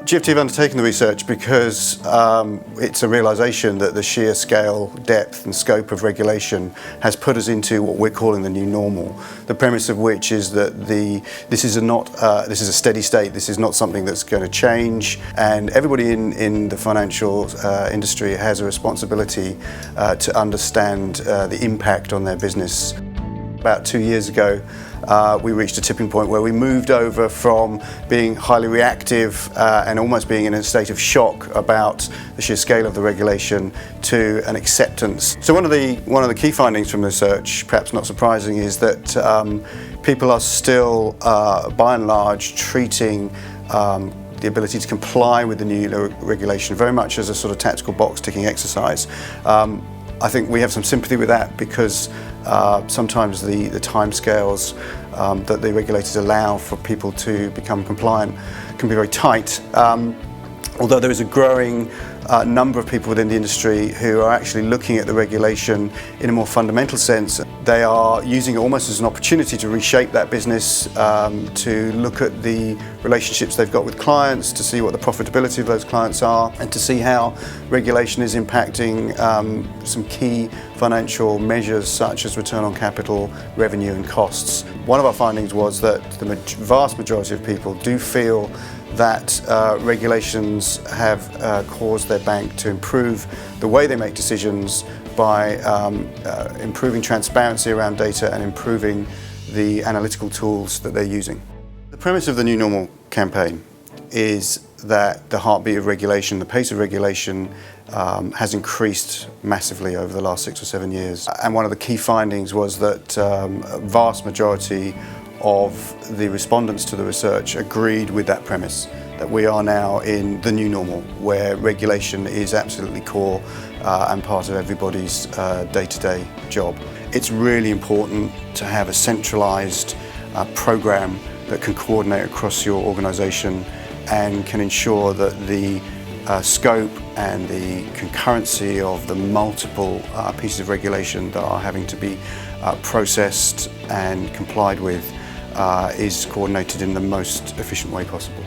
GFT have undertaken the research because it's a realisation that the sheer scale, depth and scope of regulation has put us into what we're calling the new normal. The premise of which is that this is a steady state, this is not something that's going to change, and everybody in the financial industry has a responsibility to understand the impact on their business. About 2 years ago, we reached a tipping point where we moved over from being highly reactive and almost being in a state of shock about the sheer scale of the regulation to an acceptance. So one of the key findings from the research, perhaps not surprising, is that people are still, by and large, treating the ability to comply with the new regulation very much as a sort of tactical box-ticking exercise. I think we have some sympathy with that because sometimes the timescales that the regulators allow for people to become compliant can be very tight. Although there is a growing number of people within the industry who are actually looking at the regulation in a more fundamental sense. They are using it almost as an opportunity to reshape that business, to look at the relationships they've got with clients, to see what the profitability of those clients are, and to see how regulation is impacting some key financial measures such as return on capital, revenue and costs. One of our findings was that the vast majority of people do feel that regulations have caused their bank to improve the way they make decisions by improving transparency around data and improving the analytical tools that they're using. The premise of the New Normal campaign is that the heartbeat of regulation, the pace of regulation has increased massively over the last 6 or 7 years. And one of the key findings was that a vast majority of the respondents to the research agreed with that premise, that we are now in the new normal where regulation is absolutely core and part of everybody's day-to-day job. It's really important to have a centralised programme that can coordinate across your organisation and can ensure that the scope and the concurrency of the multiple pieces of regulation that are having to be processed and complied with is coordinated in the most efficient way possible.